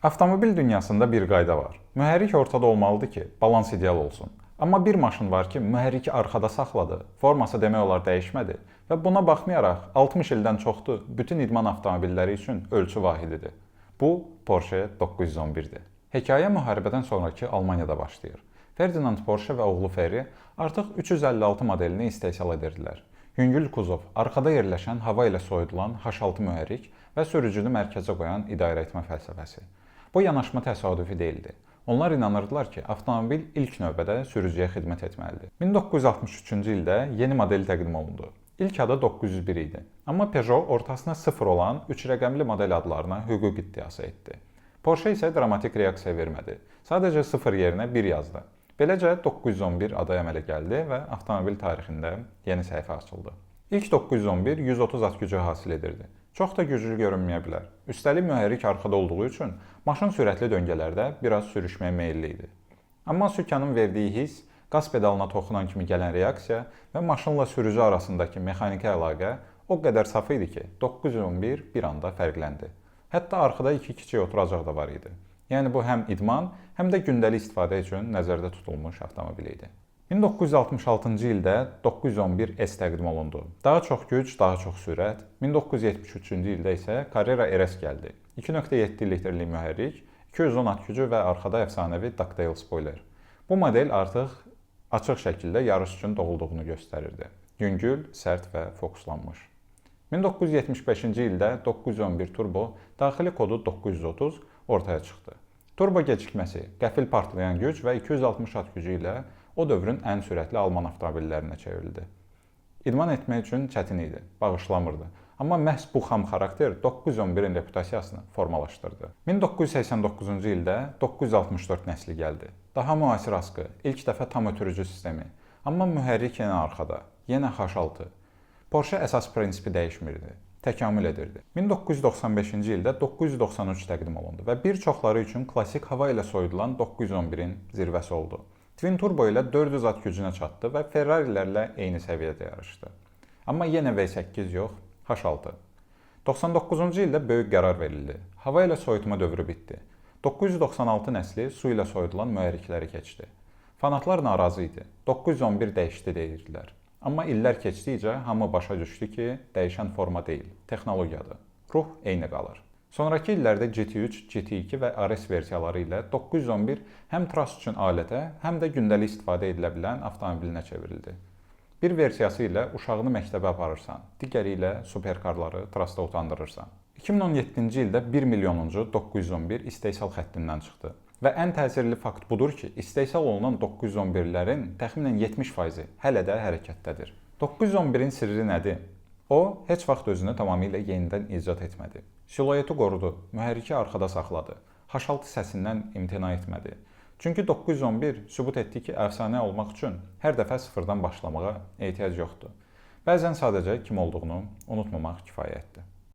Avtomobil dünyasında bir qayda var. Mühərrik ortada olmalıdır ki, balans ideal olsun. Amma bir maşın var ki, mühərriki arxada saxladı, forması demək olar dəyişmədi və buna baxmayaraq 60 ildən çoxdur bütün idman avtomobilləri üçün ölçü vahididir. Bu Porsche 911-dir. Hekayə müharibədən sonraki Almaniyada başlayır. Ferdinand Porsche və oğlu Ferri artıq 356 modelini istehsal edirdilər. Yüngül kuzov, arxada yerləşən hava ilə soyudulan H6 mühərrik və sürücünü mərkəzə qoyan idarəetmə fəlsəfəsi. Bu yanaşma təsadüfi deyildi. Onlar inanırdılar ki, avtomobil ilk növbədə sürücüyə xidmət etməlidir. 1963-cü ildə yeni model təqdim olundu. İlk adı 901 idi. Amma Peugeot ortasına 0 olan 3 rəqəmli model adlarına hüquq iddiası etdi. Porsche isə dramatik reaksiya vermədi. Sadəcə 0 yerinə 1 yazdı. Beləcə 911 adı əmələ gəldi və avtomobil tarixində yeni səhifə açıldı. İlk 911 130 at gücü hasil edirdi. Çox da güclü görünməyə bilər. Üstəlik mühərrik arxada olduğu üçün maşın sürətli döngələrdə biraz sürüşməyə meyilli idi. Amma sükanın verdiyi hiss, qaz pedalına toxunan kimi gələn reaksiya və maşınla sürücü arasındakı mexaniki əlaqə o qədər saf idi ki, 911 bir anda fərqləndi. Hətta arxada 2 kiçik oturacaq da var idi. Yəni bu həm idman, həm də gündəlik istifadə üçün nəzərdə tutulmuş avtomobil idi. 1966-cı ildə 911S təqdim olundu. Daha çox güc, daha çox sürət. 1973-cü ildə isə Carrera RS gəldi. 2.7 litrlik mühərrik, 210 at gücü və arxada əfsanəvi ducktail spoiler. Bu model artıq açıq şəkildə yarış üçün doğulduğunu göstərirdi. Yüngül, sərt və fokuslanmış. 1975-ci ildə 911 turbo, daxili kodu 930 ortaya çıxdı. Turbo gecikməsi, qəfil partlayan güc və 260 at gücü ilə o dövrün ən sürətli Alman avtomobillərinə çevrildi. İdman etmək üçün çətin idi, bağışlamırdı. Amma məhz bu xam xarakter 911-in reputasiyasını formalaşdırdı. 1989-cu ildə 964 nəsli gəldi. Daha müasir askı, ilk dəfə tam ötürücü sistemi. Amma mühərrik yenə arxada, yenə H6. Porsche əsas prinsipi dəyişmirdi, təkamül edirdi. 1995-ci ildə 993 təqdim olundu və bir çoxları üçün klassik hava ilə soyudulan 911-in zirvəsi oldu. Twin turbo ilə 400 at gücünə çatdı və Ferrari'lərlə eyni səviyyədə yarışdı. Amma yenə V8 yox, H6. 99-cu ildə böyük qərar verildi. Hava ilə soyutma dövrü bitdi. 996 nəsli su ilə soyudulan mühərrikləri keçdi. Fanatlar narazı idi. 911 dəyişdi deyirdilər. Amma illər keçdikcə hamı başa düşdü ki, dəyişən forma deyil, texnologiyadır. Ruh eyni qalır. Sonrakı illərdə GT3, GT2 və RS versiyaları ilə 911 həm tras üçün alətə, həm də gündəlik istifadə edilə bilən avtomobilinə çevrildi. Bir versiyası ilə uşağını məktəbə aparırsan, digəri ilə superkarları trasda utandırırsan. 2017-ci ildə 1 milyonuncu 911 istehsal xəttindən çıxdı. Və ən təsirli fakt budur ki, istehsal olunan 911-lərin təxminən 70%-i hələ də hərəkətdədir. 911-in sirri nədir? O, heç vaxt özünü tamamilə yenidən icad etmədi. Silueti qorudu, mühərriki arxada saxladı. H6 səsindən imtina etmədi. Çünki 911 sübut etdi ki, əfsanə olmaq üçün hər dəfə sıfırdan başlamağa ehtiyac yoxdur. Bəzən sadəcə kim olduğunu unutmamaq kifayətdir.